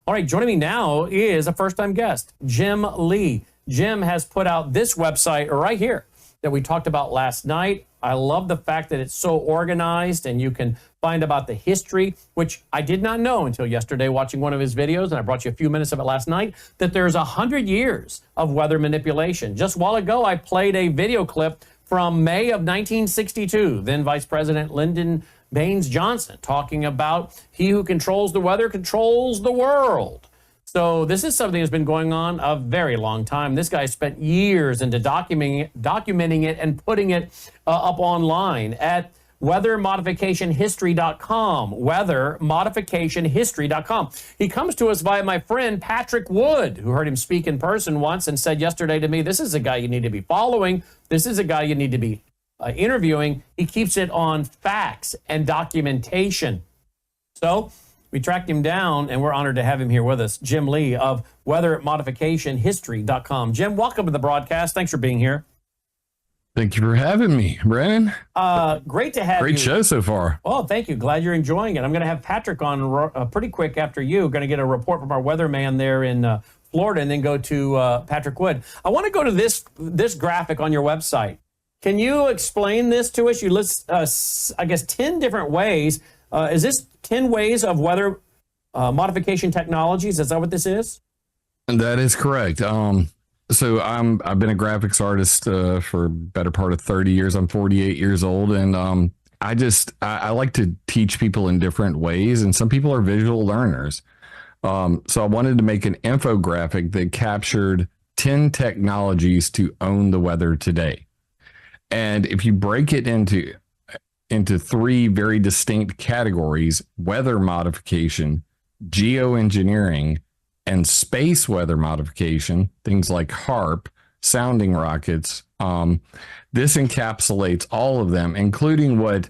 All right, joining me now is a first-time guest, Jim Lee. Jim has put out this website right here that we talked about last night. I love the fact that it's so organized and you can find about the history, which I did not know until yesterday watching one of his videos, and I brought you a few minutes of it last night, that there's 100 years of weather manipulation. Just a while ago, I played a video clip from May of 1962, then Vice President Lyndon Baines Johnson talking about he who controls the weather controls the world. So this is something that's been going on a very long time. This guy spent years into documenting it and putting it up online at weathermodificationhistory.com, weathermodificationhistory.com. He comes to us via my friend Patrick Wood, who heard him speak in person once and said yesterday to me, this is a guy you need to be following. This is a guy you need to be interviewing. He keeps it on facts and documentation. So we tracked him down, and we're honored to have him here with us, Jim Lee of weathermodificationhistory.com. Jim, welcome to the broadcast. Thanks for being here. Thank you for having me, Brandon. Great to have you. Great show so far. Oh, thank you. Glad you're enjoying it. I'm going to have Patrick on pretty quick after you. Going to get a report from our weatherman there in Florida and then go to Patrick Wood. I want to go to this graphic on your website. Can you explain this to us? You list, I guess, 10 different ways. Is this 10 ways of weather modification technologies? Is that what this is? That is correct. So I've been a graphics artist for a better part of 30 years. I'm 48 years old, and I like to teach people in different ways, and some people are visual learners. So I wanted to make an infographic that captured 10 technologies to own the weather today. And if you break it into three very distinct categories: weather modification, geoengineering, and space weather modification, things like HAARP, sounding rockets, this encapsulates all of them, including what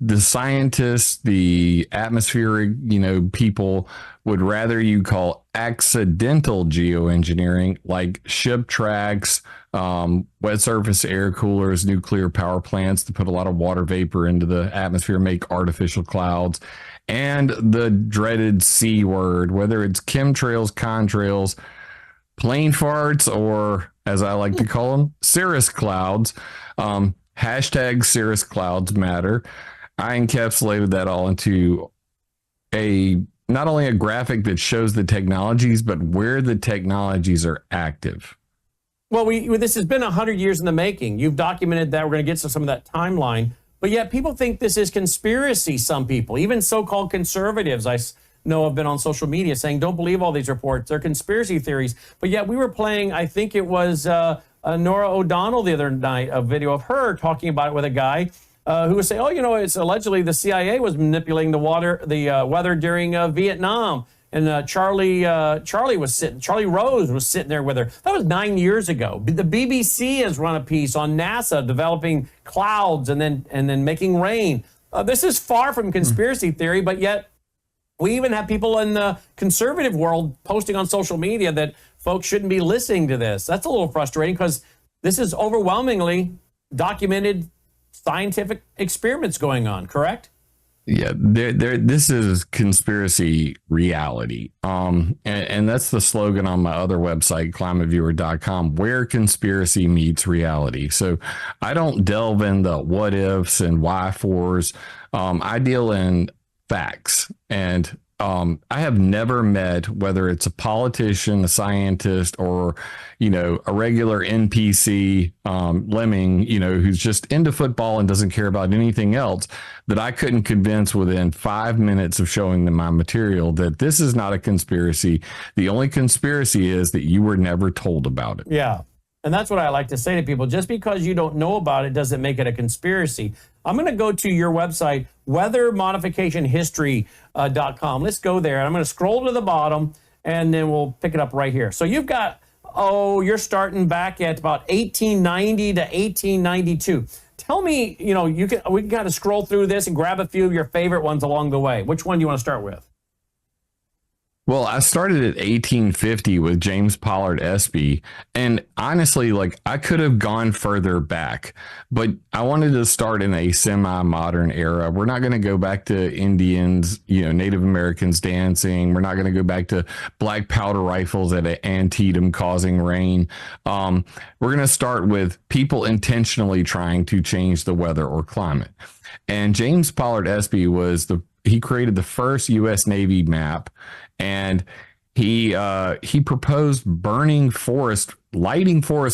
the scientists, the atmospheric, people would rather you call accidental geoengineering, like ship tracks, wet surface air coolers, nuclear power plants to put a lot of water vapor into the atmosphere, make artificial clouds, and the dreaded C word, whether it's chemtrails, contrails, plane farts, or, as I like to call them, cirrus clouds. Hashtag cirrus clouds matter. I encapsulated that all into not only a graphic that shows the technologies, but where the technologies are active. Well, this has been 100 years in the making. You've documented that. We're going to get to some of that timeline. But yet people think this is conspiracy, some people. Even so-called conservatives, I know, have been on social media saying, don't believe all these reports. They're conspiracy theories. But yet we were playing, I think it was Nora O'Donnell the other night, a video of her talking about it with a guy who was saying, it's allegedly the CIA was manipulating the weather during Vietnam. And Charlie Rose was sitting there with her. That was 9 years ago. The BBC has run a piece on NASA developing clouds and then making rain. This is far from conspiracy theory, but yet we even have people in the conservative world posting on social media that folks shouldn't be listening to this. That's a little frustrating because this is overwhelmingly documented scientific experiments going on, correct? Yeah, this is conspiracy reality. And that's the slogan on my other website, climateviewer.com, where conspiracy meets reality. So I don't delve in the what ifs and why fors. I deal in facts. And I have never met, whether it's a politician, a scientist, or, a regular NPC lemming, who's just into football and doesn't care about anything else, that I couldn't convince within 5 minutes of showing them my material that this is not a conspiracy. The only conspiracy is that you were never told about it. Yeah. And that's what I like to say to people. Just because you don't know about it doesn't make it a conspiracy. I'm going to go to your website, weathermodificationhistory.com. Let's go there. I'm going to scroll to the bottom, and then we'll pick it up right here. So you've got, you're starting back at about 1890 to 1892. Tell me, we got to scroll through this and grab a few of your favorite ones along the way. Which one do you want to start with? Well, I started at 1850 with James Pollard Espy, and honestly, like I could have gone further back, but I wanted to start in a semi-modern era. We're not going to go back to Indians, Native Americans dancing. We're not going to go back to black powder rifles at Antietam causing rain. We're going to start with people intentionally trying to change the weather or climate. And James Pollard Espy he created the first U.S. Navy map, and he proposed lighting forest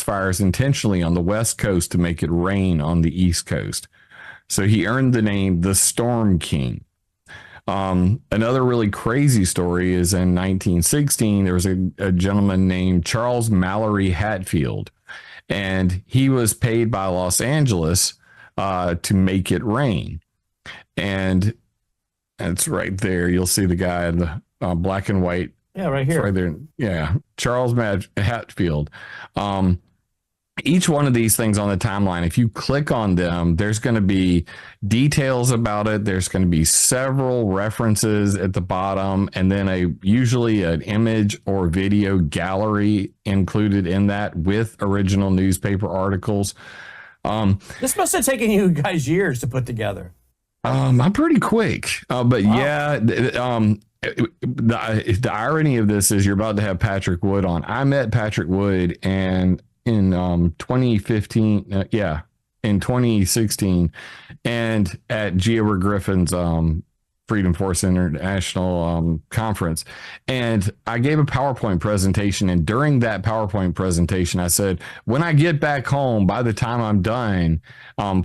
fires intentionally on the West Coast to make it rain on the East Coast. So he earned the name the Storm King. Another really crazy story is in 1916, there was a gentleman named Charles Mallory Hatfield, and he was paid by Los Angeles to make it rain. And it's right there. You'll see the guy in the black and white. Yeah, right here. Right there. Yeah. Charles Hatfield. Each one of these things on the timeline, if you click on them, there's going to be details about it. There's going to be several references at the bottom, and then usually an image or video gallery included in that with original newspaper articles. This must have taken you guys years to put together. I'm pretty quick, but wow. Yeah, the irony of this is you're about to have Patrick Wood on. I met Patrick Wood in 2015, in 2016, and at G. Edward Griffin's Freedom Force International conference. And I gave a PowerPoint presentation. And during that PowerPoint presentation, I said, when I get back home, by the time I'm done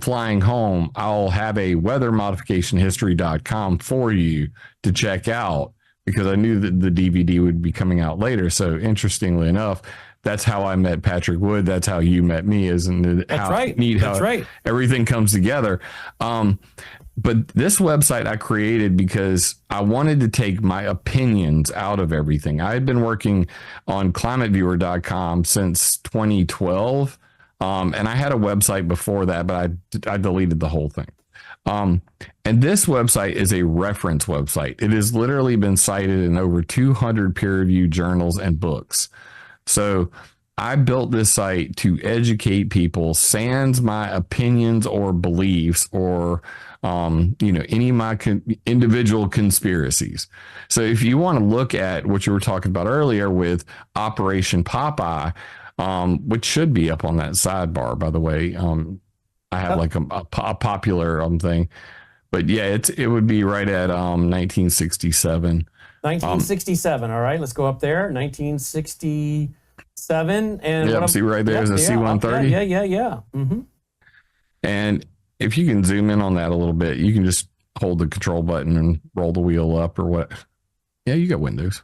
flying home, I'll have a weathermodificationhistory.com for you to check out, because I knew that the DVD would be coming out later. So interestingly enough, that's how I met Patrick Wood. That's how you met me, isn't it? That's right. Everything comes together. But this website I created because I wanted to take my opinions out of everything. I had been working on climateviewer.com since 2012. And I had a website before that, but I deleted the whole thing. And this website is a reference website. It has literally been cited in over 200 peer-reviewed journals and books. So I built this site to educate people, sans my opinions or beliefs or any of my individual conspiracies. So if you want to look at what you were talking about earlier with Operation Popeye, which should be up on that sidebar, by the way, I have like a popular thing, but yeah, it would be right at 1967. 1967. All right, let's go up there. 1967, and yeah, see right there is a C-130. Yeah. Mm-hmm. And if you can zoom in on that a little bit, you can just hold the control button and roll the wheel up or what. Yeah, you got Windows,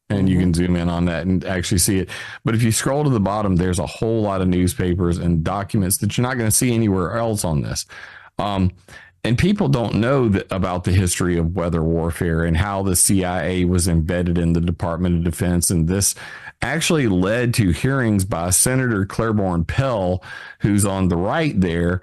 and you can zoom in on that and actually see it. But if you scroll to the bottom, there's a whole lot of newspapers and documents that you're not going to see anywhere else on this. And people don't know about the history of weather warfare and how the CIA was embedded in the Department of Defense. And this actually led to hearings by Senator Claiborne Pell, who's on the right there,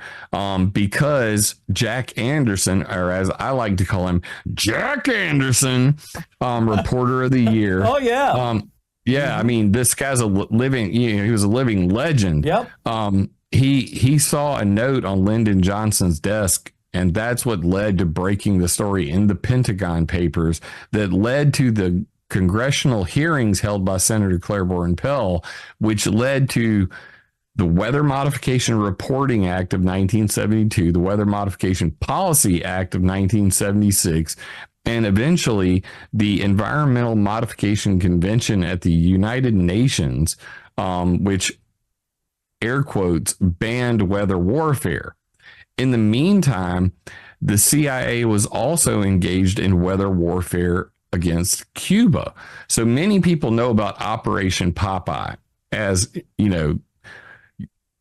because Jack Anderson, or as I like to call him, Jack Anderson, Reporter of the Year. Oh, yeah. Yeah, I mean, this guy's he was a living legend. Yep. He saw a note on Lyndon Johnson's desk, and that's what led to breaking the story in the Pentagon Papers that led to the congressional hearings held by Senator Claiborne Pell, which led to the Weather Modification Reporting Act of 1972, the Weather Modification Policy Act of 1976, and eventually the Environmental Modification Convention at the United Nations, which, air quotes, banned weather warfare. In the meantime, the CIA was also engaged in weather warfare against Cuba. So many people know about Operation Popeye as,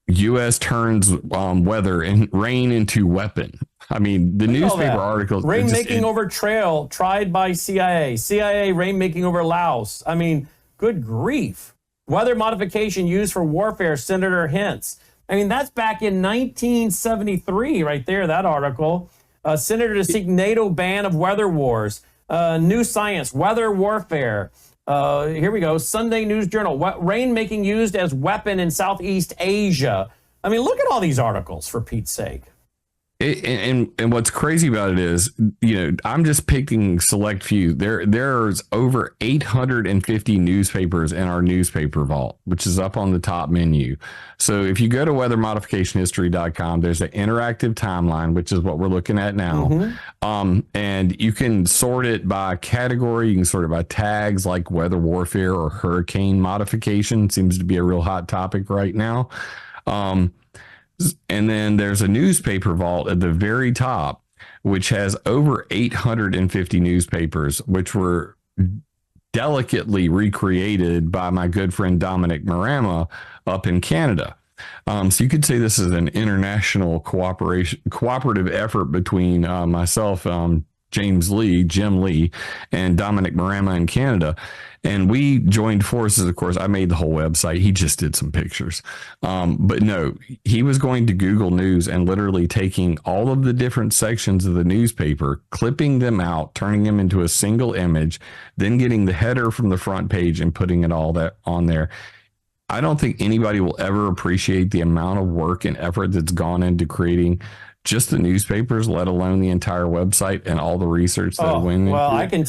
U.S. turns weather and rain into weapon. I mean, the newspaper articles. Rainmaking over trail tried by CIA. CIA rainmaking over Laos. I mean, good grief. Weather modification used for warfare, Senator hints. I mean, that's back in 1973 right there, that article. Senator to seek NATO ban of weather wars. New science, weather warfare. Here we go. Sunday News Journal. Rain making used as weapon in Southeast Asia. I mean, look at all these articles, for Pete's sake. And what's crazy about it is, I'm just picking select few. There's over 850 newspapers in our newspaper vault, which is up on the top menu. So if you go to weathermodificationhistory.com, there's an interactive timeline, which is what we're looking at now. Mm-hmm. And you can sort it by category. You can sort it by tags like weather warfare or hurricane modification. Seems to be a real hot topic right now. And then there's a newspaper vault at the very top, which has over 850 newspapers, which were delicately recreated by my good friend Dominic Marama up in Canada. So you could say this is an international cooperative effort between myself, Jim Lee, and Dominic Marama in Canada. And we joined forces. Of course, I made the whole website. He just did some pictures. But no, he was going to Google News and literally taking all of the different sections of the newspaper, clipping them out, turning them into a single image, then getting the header from the front page and putting it all that on there. I don't think anybody will ever appreciate the amount of work and effort that's gone into creating just the newspapers, let alone the entire website and all the research that went into it. Well, I can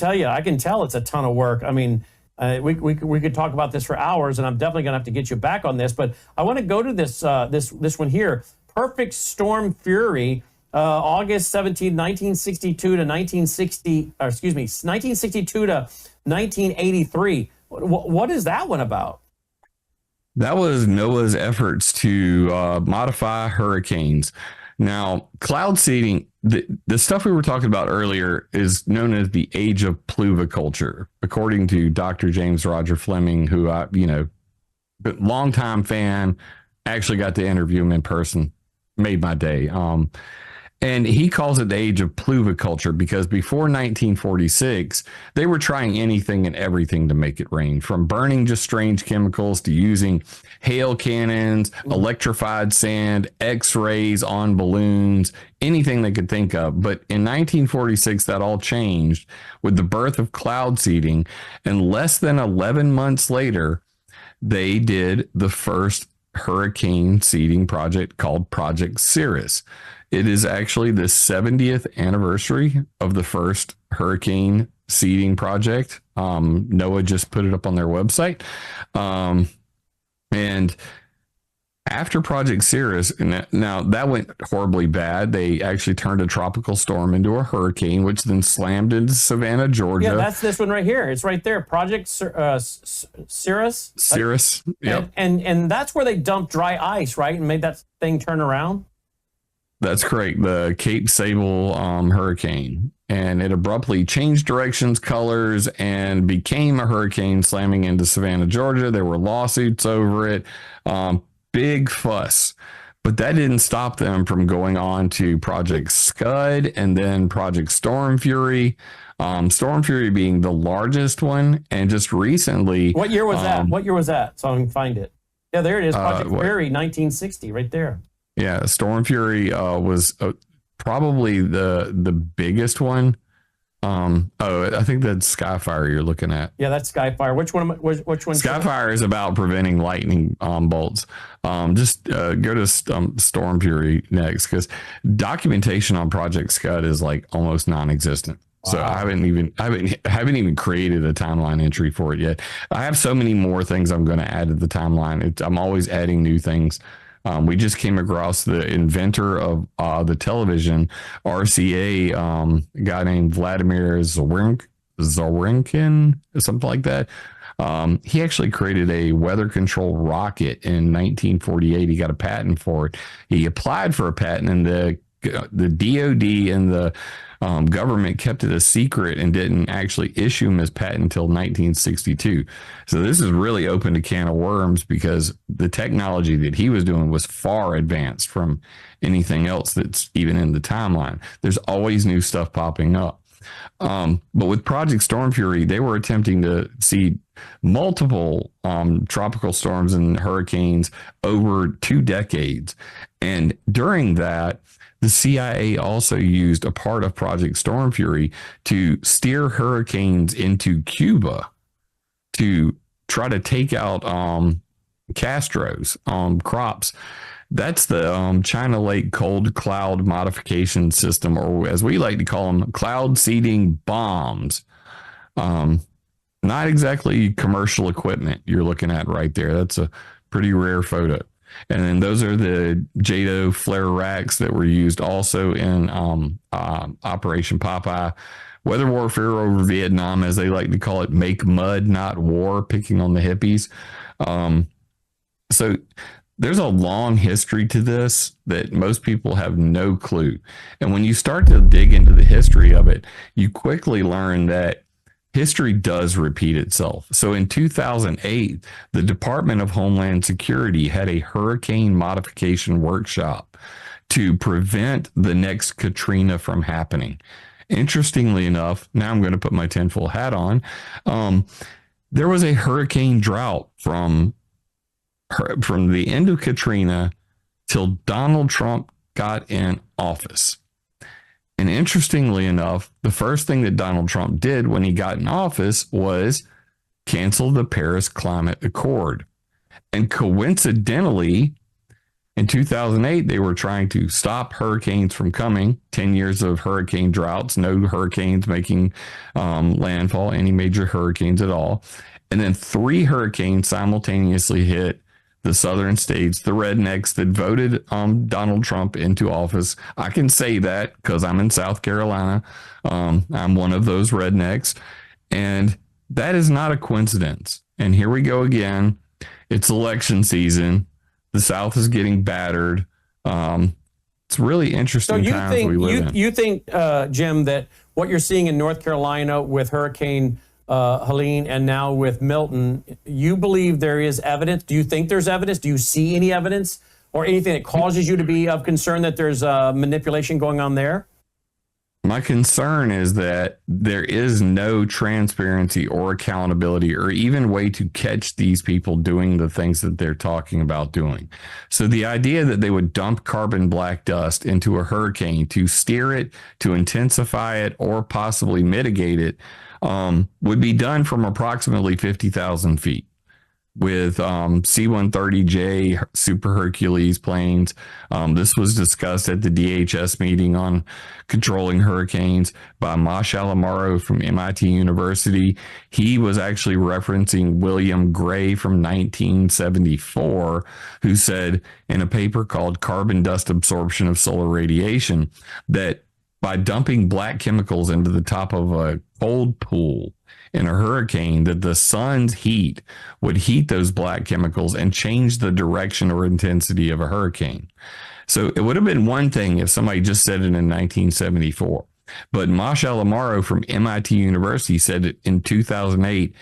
tell it's a ton of work. I mean, we could talk about this for hours, and I'm definitely going to have to get you back on this. But I want to go to this one here. Perfect Storm Fury, August 17, 1962 to 1962 to 1983. What is that one about? That was NOAA's efforts to modify hurricanes. Now, cloud seeding, the stuff we were talking about earlier is known as the age of pluviculture, according to Dr. James Roger Fleming, who I, longtime fan, actually got to interview him in person, made my day. And he calls it the age of pluviculture because before 1946, they were trying anything and everything to make it rain, from burning just strange chemicals to using hail cannons, electrified sand, X-rays on balloons, anything they could think of. But in 1946, that all changed with the birth of cloud seeding. And less than 11 months later, they did the first hurricane seeding project called Project Cirrus. It is actually the 70th anniversary of the first hurricane seeding project. NOAA just put it up on their website. And after Project Cirrus, now that went horribly bad. They actually turned a tropical storm into a hurricane, which then slammed into Savannah, Georgia. Yeah, that's this one right here. It's right there. Project Cirrus. Cirrus, yep. And that's where they dumped dry ice, right? And made that thing turn around? That's correct. The Cape Sable hurricane. And it abruptly changed directions, colors, and became a hurricane slamming into Savannah, Georgia. There were lawsuits over it. Big fuss. But that didn't stop them from going on to Project Scud and then Project Storm Fury. Storm Fury being the largest one. And just recently... What year was that? What year was that? So I can find it. Yeah, there it is. Project Fury, 1960, right there. Yeah, Storm Fury was probably the biggest one. I think that's Skyfire you're looking at. Yeah, that's Skyfire. Which one? Skyfire is about preventing lightning bolts. Just go to Storm Fury next, because documentation on Project Scud is like almost non-existent. Wow. So I haven't even created a timeline entry for it yet. I have so many more things I'm going to add to the timeline. I'm always adding new things. We just came across the inventor of the television, RCA, a guy named Vladimir Zorinkin, something like that. He actually created a weather control rocket in 1948. He got a patent for it. He applied for a patent, and the DOD and the government kept it a secret and didn't actually issue him his patent until 1962. So this is really opened a can of worms, because the technology that he was doing was far advanced from anything else that's even in the timeline. There's always new stuff popping up. But with Project Storm Fury, they were attempting to see multiple tropical storms and hurricanes over 2 decades. And during that, the CIA also used a part of Project Storm Fury to steer hurricanes into Cuba. to try to take out Castro's crops. That's the China Lake Cold Cloud Modification System, or as we like to call them, cloud seeding bombs. Not exactly commercial equipment you're looking at right there. That's a pretty rare photo. And then those are the JATO flare racks that were used also in Operation Popeye. Weather warfare over Vietnam, as they like to call it, make mud, not war, picking on the hippies. So there's a long history to this that most people have no clue. And when you start to dig into the history of it, you quickly learn that history does repeat itself. So in 2008, the Department of Homeland Security had a hurricane modification workshop to prevent the next Katrina from happening. Interestingly enough, now I'm going to put my tinfoil hat on. There was a hurricane drought from the end of Katrina till Donald Trump got in office. And interestingly enough, the first thing that Donald Trump did when he got in office was cancel the Paris Climate Accord. And coincidentally, in 2008, they were trying to stop hurricanes from coming. 10 years of hurricane droughts, no hurricanes making landfall, any major hurricanes at all. And then 3 hurricanes simultaneously hit the southern states, the rednecks that voted Donald Trump into office. I can say that because I'm in South Carolina. I'm one of those rednecks. And that is not a coincidence. And here we go again. It's election season. The South is getting battered. It's really interesting times we live in. You think, Jim, that what you're seeing in North Carolina with Hurricane Helene and now with Milton, you believe there is evidence? Do you think there's evidence? Do you see any evidence or anything that causes you to be of concern that there's manipulation going on there? My concern is that there is no transparency or accountability or even way to catch these people doing the things that they're talking about doing. So the idea that they would dump carbon black dust into a hurricane to steer it, to intensify it, or possibly mitigate it would be done from approximately 50,000 feet with C-130J Super Hercules planes. This was discussed at the DHS meeting on controlling hurricanes by Mosh Alamaro from MIT University. He was actually referencing William Gray from 1974, who said in a paper called Carbon Dust Absorption of Solar Radiation that by dumping black chemicals into the top of a cold pool in a hurricane, that the sun's heat would heat those black chemicals and change the direction or intensity of a hurricane. So it would have been one thing if somebody just said it in 1974. But Mosh Alamaro from MIT University said it in 2008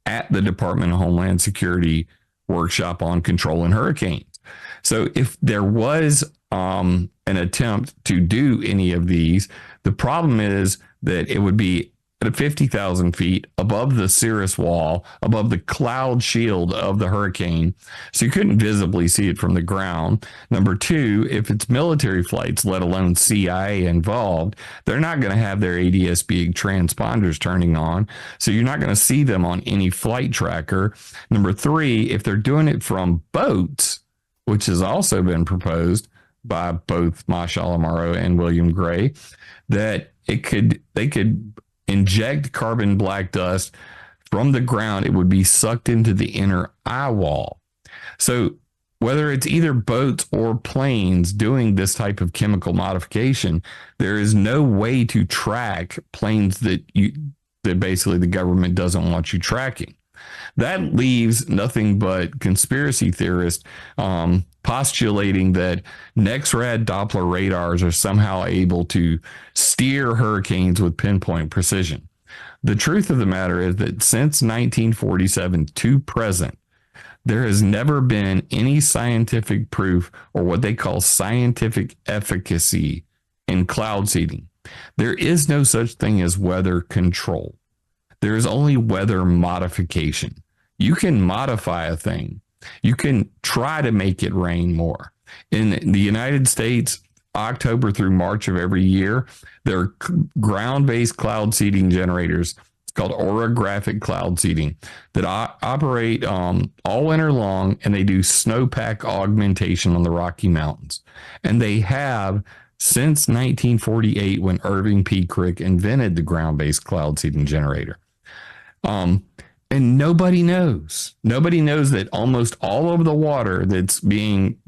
at the Department of Homeland Security workshop on controlling hurricanes. So if there was an attempt to do any of these, the problem is that it would be at 50,000 feet above the cirrus wall, above the cloud shield of the hurricane. So you couldn't visibly see it from the ground. Number two, if it's military flights, let alone CIA involved, they're not going to have their ADS-B transponders turning on. So you're not going to see them on any flight tracker. Number three, if they're doing it from boats, which has also been proposed by both Mosh Alamaro and William Gray, that they could inject carbon black dust from the ground. It would be sucked into the inner eye wall. So whether it's either boats or planes doing this type of chemical modification, there is no way to track planes that basically the government doesn't want you tracking. That leaves nothing but conspiracy theorists postulating that NEXRAD Doppler radars are somehow able to steer hurricanes with pinpoint precision. The truth of the matter is that since 1947 to present, there has never been any scientific proof or what they call scientific efficacy in cloud seeding. There is no such thing as weather control. There is only weather modification. You can modify a thing. You can try to make it rain more. In the United States, October through March of every year, there are ground-based cloud seeding generators called orographic cloud seeding that operate all winter long, and they do snowpack augmentation on the Rocky Mountains. And they have since 1948, when Irving P. Crick invented the ground-based cloud seeding generator. And nobody knows. Nobody knows that almost all of the water that's being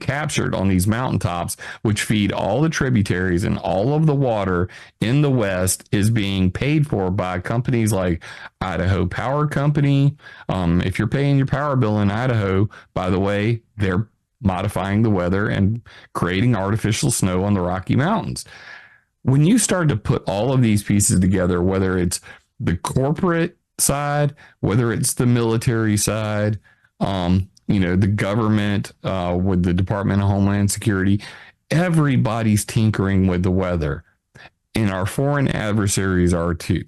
captured on these mountaintops, which feed all the tributaries, and all of the water in the West is being paid for by companies like Idaho Power Company. If you're paying your power bill in Idaho, by the way, they're modifying the weather and creating artificial snow on the Rocky Mountains. When you start to put all of these pieces together, whether it's the corporate side, whether it's the military side, the government with the Department of Homeland Security, everybody's tinkering with the weather, and our foreign adversaries are too.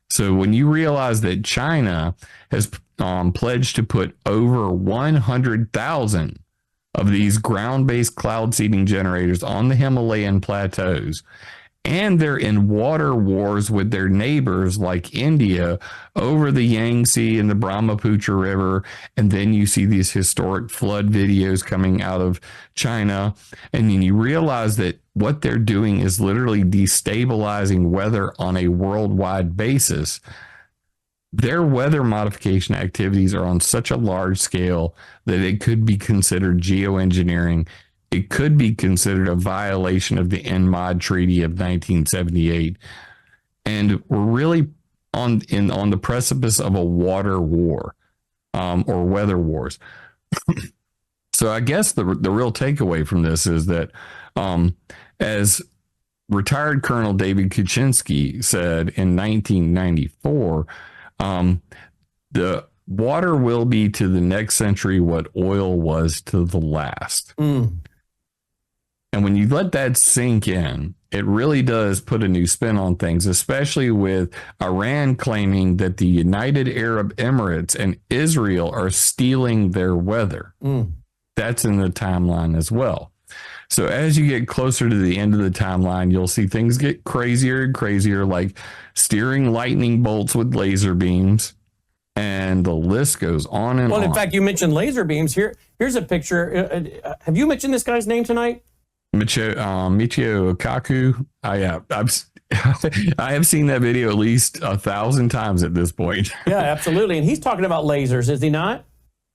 So when you realize that China has pledged to put over 100,000 of these ground-based cloud seeding generators on the Himalayan plateaus, and they're in water wars with their neighbors like India over the Yangtze and the Brahmaputra River. And then you see these historic flood videos coming out of China. And then you realize that what they're doing is literally destabilizing weather on a worldwide basis. Their weather modification activities are on such a large scale that it could be considered geoengineering. It could be considered a violation of the NMOD Treaty of 1978. And we're really on the precipice of a water war, or weather wars. So I guess the real takeaway from this is that, as retired Colonel David Kuczynski said in 1994, the water will be to the next century what oil was to the last. And when you let that sink in, it really does put a new spin on things, especially with Iran claiming that the United Arab Emirates and Israel are stealing their weather. That's in the timeline as well. So as you get closer to the end of the timeline, you'll see things get crazier and crazier, like steering lightning bolts with laser beams. And the list goes on and on. Well, in fact, you mentioned laser beams. Here's a picture. Have you mentioned this guy's name tonight? Michio Kaku. I have seen that video at least 1,000 times at this point. Yeah, absolutely. And he's talking about lasers, is he not?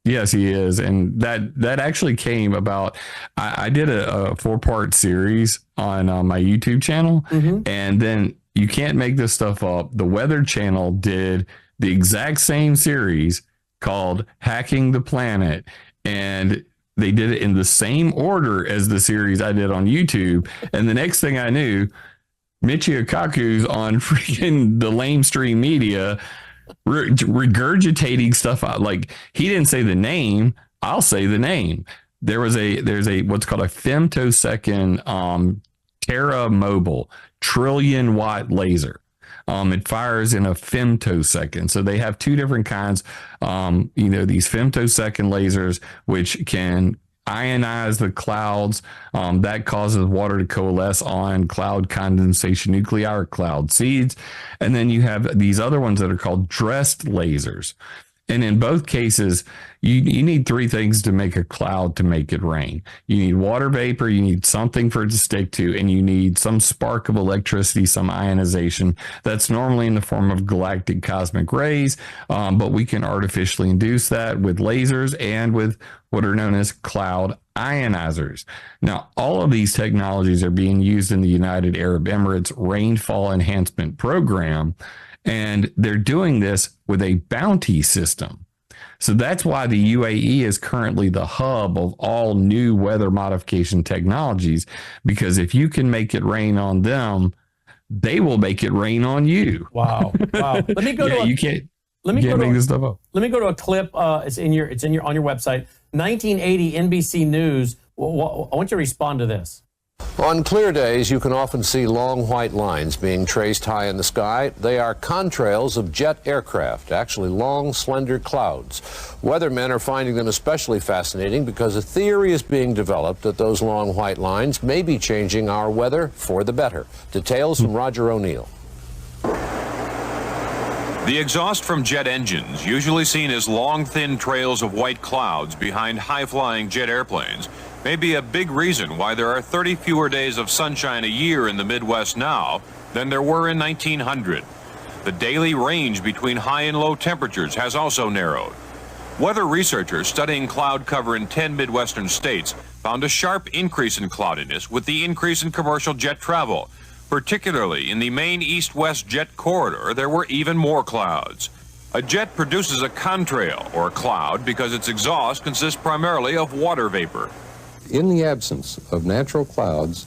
Yes, he is. And that actually came about, I did a 4-part series on my YouTube channel. And then you can't make this stuff up. The Weather Channel did the exact same series called Hacking the Planet. And they did it in the same order as the series I did on YouTube. And the next thing I knew, Michio Kaku's on freaking the lamestream media regurgitating stuff out. Like, he didn't say the name. I'll say the name. There's a what's called a femtosecond Terra Mobile trillion watt laser. It fires in a femtosecond. So they have two different kinds, these femtosecond lasers, which can ionize the clouds. That causes water to coalesce on cloud condensation nuclei or cloud seeds. And then you have these other ones that are called dressed lasers. And in both cases, you need three things to make a cloud to make it rain. You need water vapor, you need something for it to stick to, and you need some spark of electricity, some ionization. That's normally in the form of galactic cosmic rays, but we can artificially induce that with lasers and with what are known as cloud ionizers. Now, all of these technologies are being used in the United Arab Emirates Rainfall Enhancement Program, and they're doing this with a bounty system. So that's why the UAE is currently the hub of all new weather modification technologies, because if you can make it rain on them, they will make it rain on you. Wow. Let me go you can't make this stuff up. Let me go to a clip. It's on your website. 1980 NBC News. I want you to respond to this. On clear days, you can often see long white lines being traced high in the sky. They are contrails of jet aircraft, actually long, slender clouds. Weathermen are finding them especially fascinating because a theory is being developed that those long white lines may be changing our weather for the better. Details from Roger O'Neill. The exhaust from jet engines, usually seen as long, thin trails of white clouds behind high-flying jet airplanes, may be a big reason why there are 30 fewer days of sunshine a year in the Midwest now than there were in 1900. The daily range between high and low temperatures has also narrowed. Weather researchers studying cloud cover in 10 Midwestern states found a sharp increase in cloudiness with the increase in commercial jet travel. Particularly in the main east-west jet corridor, there were even more clouds. A jet produces a contrail, or cloud, because its exhaust consists primarily of water vapor. In the absence of natural clouds,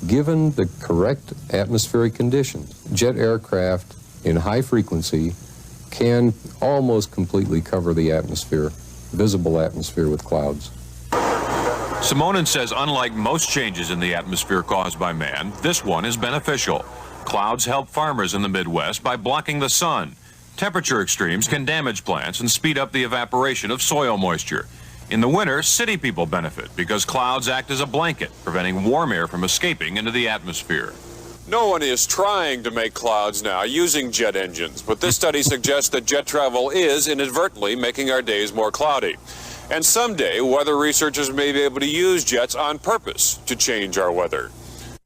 given the correct atmospheric conditions, jet aircraft in high frequency can almost completely cover the atmosphere, visible atmosphere, with clouds. Simonin says unlike most changes in the atmosphere caused by man, this one is beneficial. Clouds help farmers in the Midwest by blocking the sun. Temperature extremes can damage plants and speed up the evaporation of soil moisture. In the winter, city people benefit because clouds act as a blanket, preventing warm air from escaping into the atmosphere. No one is trying to make clouds now using jet engines, but this study suggests that jet travel is inadvertently making our days more cloudy. And someday, weather researchers may be able to use jets on purpose to change our weather.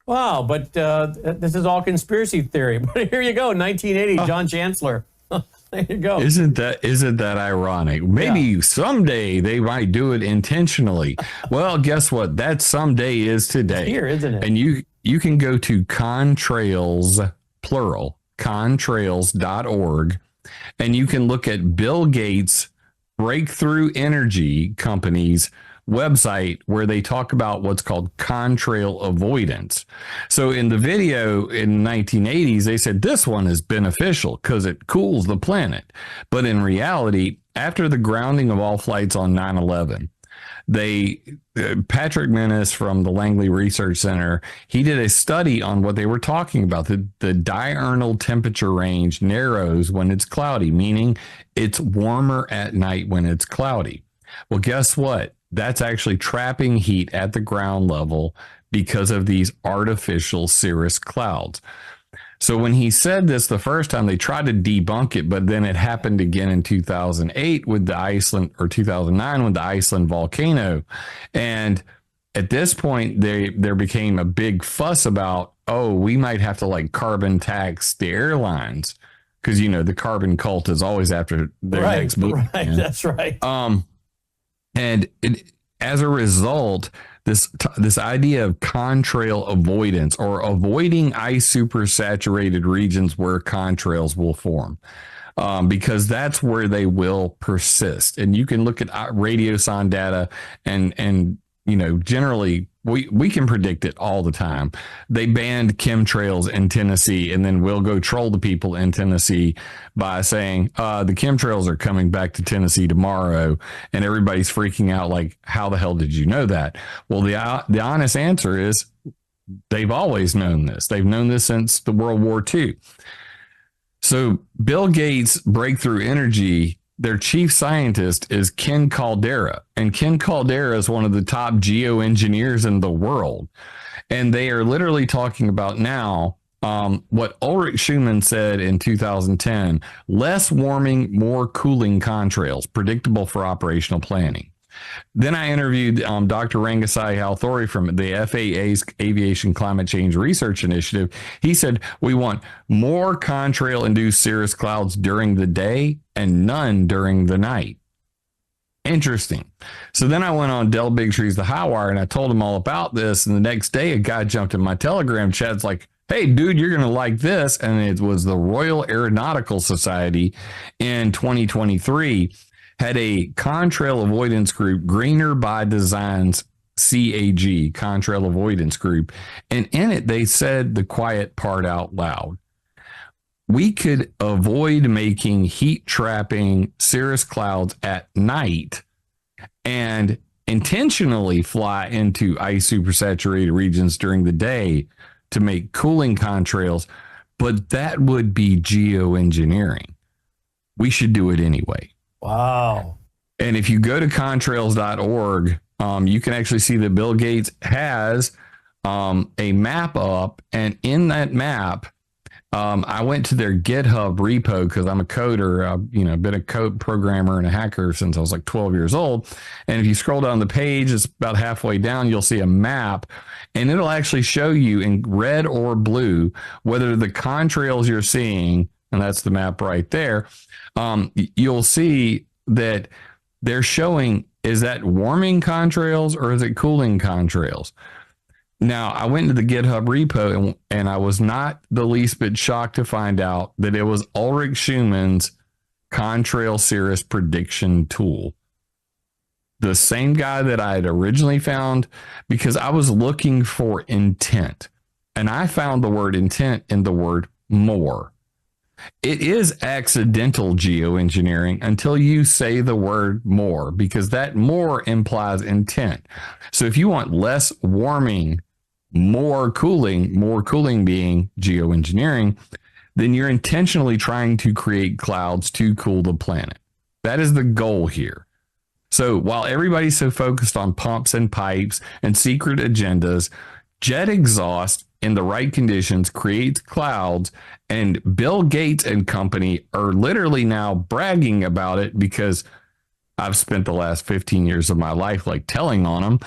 Wow, but this is all conspiracy theory. But here you go, 1980, John Chancellor. There you go. Isn't that ironic? Maybe someday they might do it intentionally. Well, guess what? That someday is today. It's here, isn't it? And you can go to contrails, plural, contrails.org, and you can look at Bill Gates' Breakthrough Energy Company's website where they talk about what's called contrail avoidance. So in the video in the 1980s, they said this one is beneficial because it cools the planet. But in reality, after the grounding of all flights on 9/11, Patrick Menace from the Langley Research Center, he did a study on what they were talking about. The diurnal temperature range narrows when it's cloudy, meaning it's warmer at night when it's cloudy. Well, guess what? That's actually trapping heat at the ground level because of these artificial cirrus clouds. So when he said this the first time, they tried to debunk it, but then it happened again in 2008 with the Iceland, or 2009 with the Iceland volcano. And at this point, there became a big fuss about, oh, we might have to like carbon tax the airlines because, you know, the carbon cult is always after their next move. Right, yeah. That's right. As a result, this idea of contrail avoidance, or avoiding ice supersaturated regions where contrails will form, because that's where they will persist. And you can look at radiosonde data and you know, generally we can predict it all the time. They banned chemtrails in Tennessee, and then we'll go troll the people in Tennessee by saying the chemtrails are coming back to Tennessee tomorrow, and everybody's freaking out like, how the hell did you know that? Well, the honest answer is they've always known this. They've known this since the World War II. So Bill Gates' Breakthrough Energy, their chief scientist is Ken Caldera. And Ken Caldera is one of the top geoengineers in the world. And they are literally talking about now what Ulrich Schumann said in 2010, less warming, more cooling contrails, predictable for operational planning. Then I interviewed Dr. Rangasai Halthori from the FAA's Aviation Climate Change Research Initiative. He said, we want more contrail-induced cirrus clouds during the day and none during the night. Interesting. So then I went on Del Bigtree's The High Wire, and I told him all about this. And the next day, a guy jumped in my Telegram chat. It's like, hey, dude, you're going to like this. And it was the Royal Aeronautical Society in 2023 had a contrail avoidance group, Greener by Design's CAG, contrail avoidance group. And in it, they said the quiet part out loud. We could avoid making heat trapping cirrus clouds at night and intentionally fly into ice supersaturated regions during the day to make cooling contrails, but that would be geoengineering. We should do it anyway. Wow. And if you go to contrails.org, you can actually see that Bill Gates has a map up, and in that map, I went to their GitHub repo because I'm a coder. I've been a code programmer and a hacker since I was like 12 years old. And if you scroll down the page, it's about halfway down, you'll see a map, and it'll actually show you in red or blue whether the contrails you're seeing, and that's the map right there, you'll see that they're showing, is that warming contrails or is it cooling contrails? Now, I went into the GitHub repo and I was not the least bit shocked to find out that it was Ulrich Schumann's contrail cirrus prediction tool. The same guy that I had originally found, because I was looking for intent. And I found the word intent in the word more. It is accidental geoengineering until you say the word more, because that more implies intent. So if you want less warming, more cooling being geoengineering, then you're intentionally trying to create clouds to cool the planet. That is the goal here. So while everybody's so focused on pumps and pipes and secret agendas, jet exhaust in the right conditions creates clouds, and Bill Gates and company are literally now bragging about it because I've spent the last 15 years of my life like telling on them.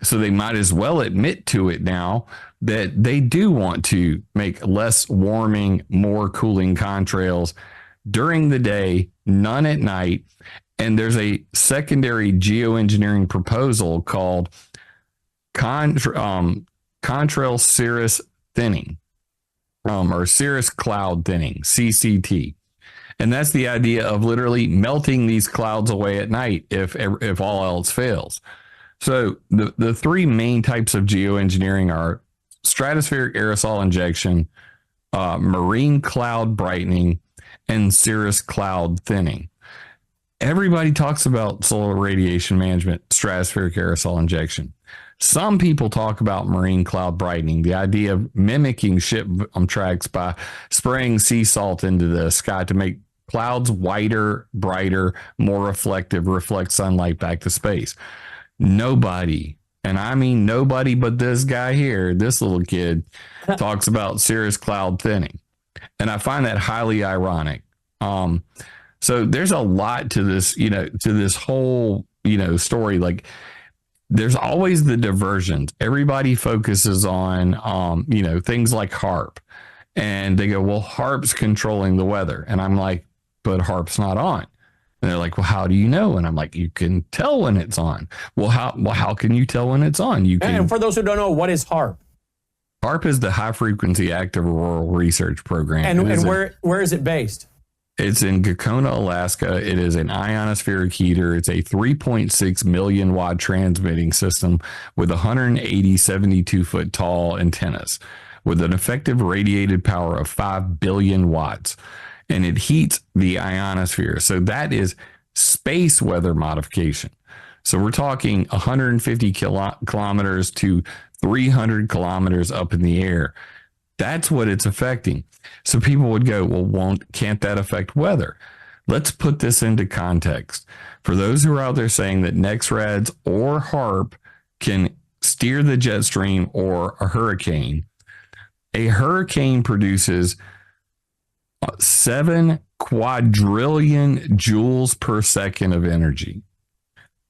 So they might as well admit to it now that they do want to make less warming, more cooling contrails during the day, none at night. And there's a secondary geoengineering proposal called contrail cirrus thinning, or cirrus cloud thinning, CCT. And that's the idea of literally melting these clouds away at night if all else fails. So the three main types of geoengineering are stratospheric aerosol injection, marine cloud brightening, and cirrus cloud thinning. Everybody talks about solar radiation management, stratospheric aerosol injection. Some people talk about marine cloud brightening, the idea of mimicking ship tracks by spraying sea salt into the sky to make clouds whiter, brighter, more reflective, reflect sunlight back to space. Nobody, and I mean nobody but this guy here, this little kid, talks about cirrus cloud thinning. And I find that highly ironic. So there's a lot to this, to this whole, story. Like, there's always the diversions. Everybody focuses on, things like HARP, and they go, well, HARP's controlling the weather. And I'm like, but HARP's not on. And they're like, well, how do you know? And I'm like, you can tell when it's on. Well, how can you tell when it's on? You can. And for those who don't know, what is HARP? HARP is the High Frequency Active Auroral Research Program. And where is it based? It's in Gakona, Alaska. It is an ionospheric heater. It's a 3.6 million watt transmitting system with 180 72 foot tall antennas with an effective radiated power of 5 billion watts. And it heats the ionosphere. So that is space weather modification. So we're talking 150 kilometers to 300 kilometers up in the air. That's what it's affecting. So people would go, well, can't that affect weather? Let's put this into context. For those who are out there saying that NEXRADS or HARP can steer the jet stream or a hurricane produces 7 quadrillion joules per second of energy.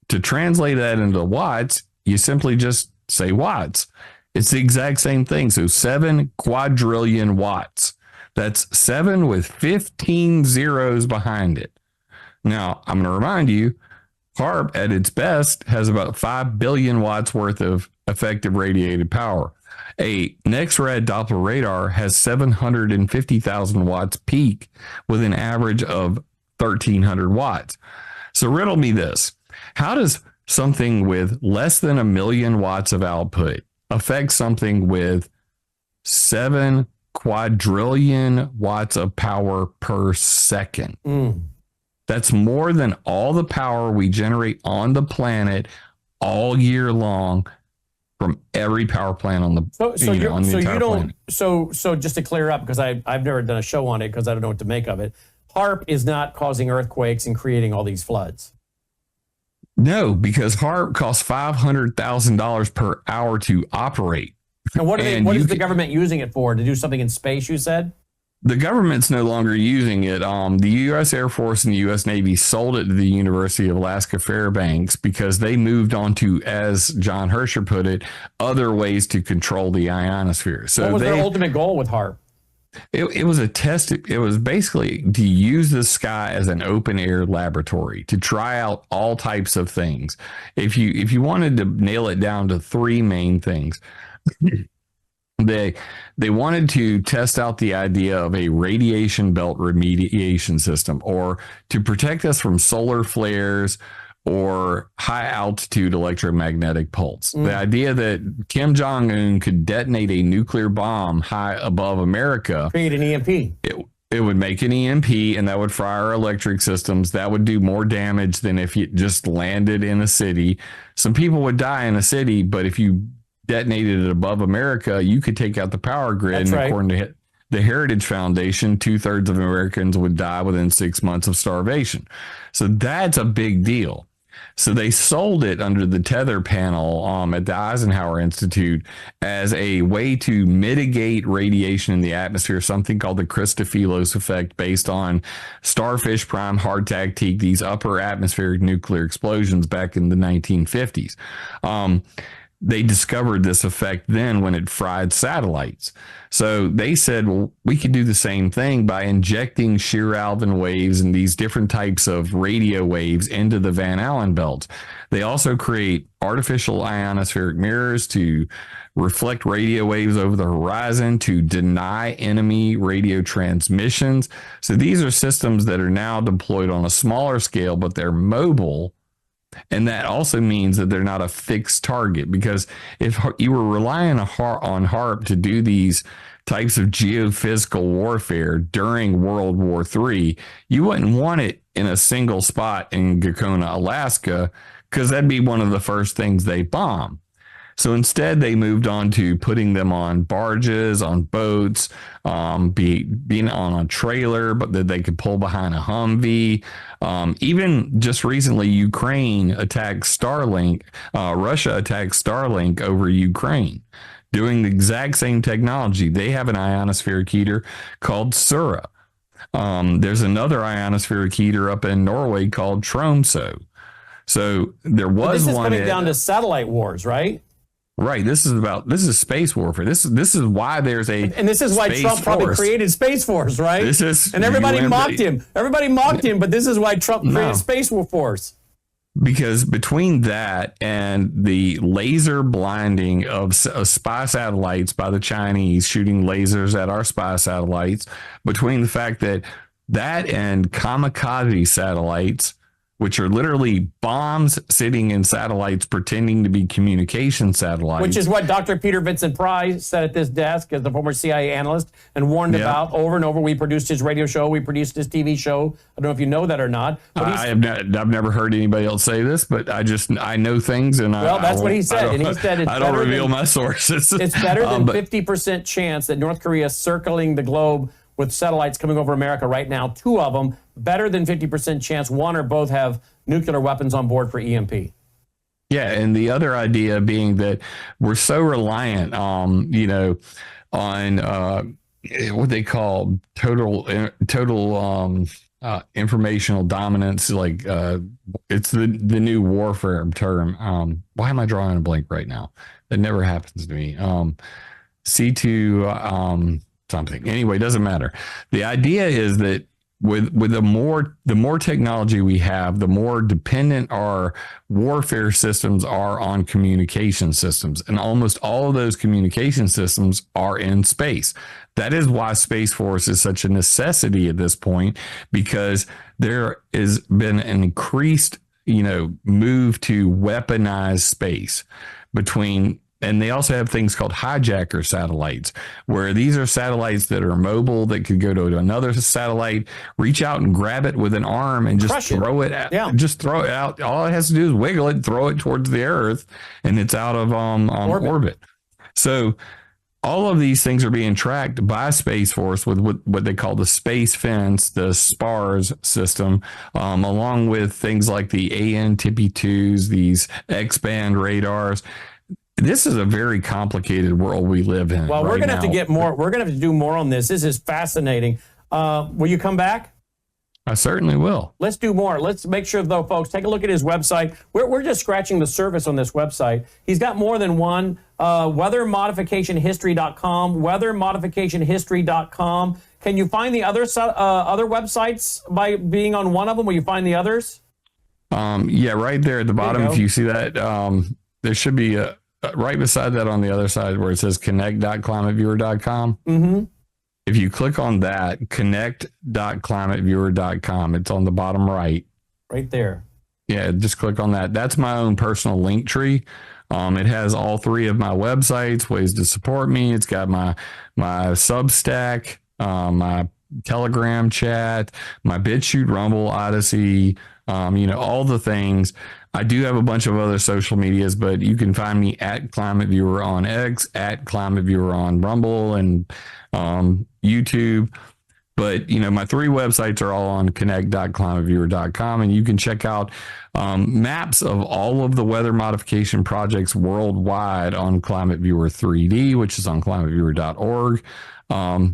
To translate that into watts, you simply just say watts. It's the exact same thing. So 7 quadrillion watts. That's 7 with 15 zeros behind it. Now, I'm going to remind you, HARP at its best has about 5 billion watts worth of effective radiated power. A NEXRAD Doppler radar has 750,000 watts peak with an average of 1,300 watts. So riddle me this. How does something with less than 1 million watts of output affect something with 7 quadrillion watts of power per second? That's more than all the power we generate on the planet all year long from every power plant on the planet. So just to clear up, because I've never done a show on it because I don't know what to make of it. HARP is not causing earthquakes and creating all these floods. No, because HARP costs $500,000 per hour to operate. And what And what you is the can- government using it for? To do something in space, you said? The government's no longer using it. The U.S. Air Force and the U.S. Navy sold it to the University of Alaska Fairbanks because they moved on to, as John Herscher put it, other ways to control the ionosphere. So What was their ultimate goal with HARP? it was a test. It was basically to use the sky as an open air laboratory to try out all types of things. If you wanted to nail it down to three main things, they wanted to test out the idea of a radiation belt remediation system, or to protect us from solar flares or high altitude electromagnetic pulse. The idea that Kim Jong-un could detonate a nuclear bomb high above America, Create an EMP. it would make an EMP, and that would fry our electric systems. That would do more damage than if it just landed in a city. Some people would die in a city, but if you detonated it above America, you could take out the power grid. That's and right. according to the Heritage Foundation, 2/3 of Americans would die within 6 months of starvation. So that's a big deal. So they sold it under the Tether panel at the Eisenhower Institute as a way to mitigate radiation in the atmosphere, something called the Christofilos effect, based on starfish prime hardtack, these upper atmospheric nuclear explosions back in the 1950s. They discovered this effect then when it fried satellites. So they said, well, we could do the same thing by injecting shear Alvin waves and these different types of radio waves into the Van Allen belts. They also create artificial ionospheric mirrors to reflect radio waves over the horizon to deny enemy radio transmissions. So these are systems that are now deployed on a smaller scale, but they're mobile. And that also means that they're not a fixed target, because if you were relying on HARP to do these types of geophysical warfare during World War III, you wouldn't want it in a single spot in Gakona, Alaska, because that'd be one of the first things they bomb. So instead, they moved on to putting them on barges, on boats, being on a trailer, but that they could pull behind a Humvee. Even just recently, Ukraine attacked Starlink. Russia attacked Starlink over Ukraine, doing the exact same technology. They have an ionospheric heater called Sura. There's another ionospheric heater up in Norway called Tromsø. So there was This is one coming down to satellite wars, right? Right. This is space warfare. This is why there's a And this is why Space Trump probably Force. created Space Force, right? This is and everybody UMP. mocked him. Everybody mocked him, but this is why Trump created Space Force. Because between that and the laser blinding of spy satellites by the Chinese shooting lasers at our spy satellites, between the fact that and kamikaze satellites, which are literally bombs sitting in satellites pretending to be communication satellites. Which is what Dr. Peter Vincent Price said at this desk as the former CIA analyst and warned about over and over. We produced his radio show. We produced his TV show. I don't know if you know that or not. But I've never heard anybody else say this, but I know things. And that's what he said. And he said I don't reveal my sources. It's better than 50% chance that North Korea is circling the globe with satellites coming over America right now, 2 of them, better than 50% chance one or both have nuclear weapons on board for EMP. Yeah, and the other idea being that we're so reliant, on what they call total informational dominance. Like it's the new warfare term. Why am I drawing a blank right now? That never happens to me. C2 something. Anyway, doesn't matter. The idea is that with the more technology we have, the more dependent our warfare systems are on communication systems, and almost all of those communication systems are in space. That is why Space Force is such a necessity at this point, because there has been an increased, move to weaponize space and they also have things called hijacker satellites, where these are satellites that are mobile, that could go to another satellite, reach out and grab it with an arm and just throw it out. Yeah. Just throw it out. All it has to do is wiggle it, throw it towards the Earth, and it's out of orbit. So all of these things are being tracked by Space Force with what they call the Space Fence, the SPARS system, along with things like the AN-TP2s, these X-band radars. This is a very complicated world we live in. Well, we're going to have to get more. We're going to have to do more on this. This is fascinating. Will you come back? I certainly will. Let's do more. Let's make sure, though, folks, take a look at his website. We're just scratching the surface on this website. He's got more than one. Weathermodificationhistory.com, weathermodificationhistory.com. Can you find the other websites by being on one of them? Will you find the others? Yeah, right there at the bottom. If you see that, there should be right beside that on the other side where it says connect.climateviewer.com. Mm-hmm. If you click on that, connect.climateviewer.com, it's on the bottom right. Right there. Yeah, just click on that. That's my own personal link tree. It has all three of my websites, ways to support me. It's got my Substack, my Telegram chat, my BitChute, Rumble, Odyssey, all the things. I do have a bunch of other social medias, but you can find me at Climate Viewer on X, at Climate Viewer on Rumble and YouTube. But, my three websites are all on connect.climateviewer.com, and you can check out maps of all of the weather modification projects worldwide on Climate Viewer 3D, which is on climateviewer.org. I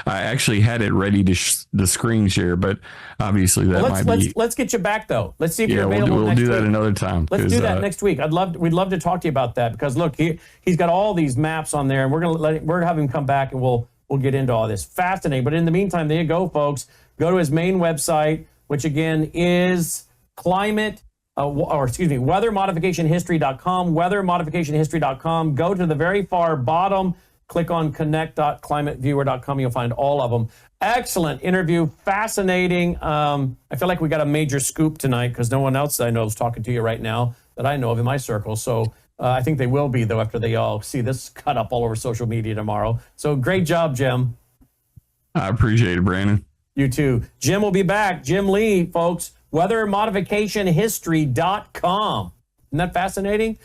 actually had it ready to the screen share, but obviously let's get you back though. Let's see if you're available. We'll do that another time. Let's do that next week. We'd love to talk to you about that because look, he's got all these maps on there, and we're gonna have him come back and we'll get into all this. Fascinating. But in the meantime, there you go, folks. Go to his main website, which again is weathermodificationhistory.com, weathermodificationhistory.com. Go to the very far bottom. Click on connect.climateviewer.com. You'll find all of them. Excellent interview. Fascinating. I feel like we got a major scoop tonight because no one else that I know is talking to you right now that I know of in my circle. So I think they will be, though, after they all see this cut up all over social media tomorrow. So great job, Jim. I appreciate it, Brandon. You too. Jim will be back. Jim Lee, folks. Weathermodificationhistory.com. Isn't that fascinating?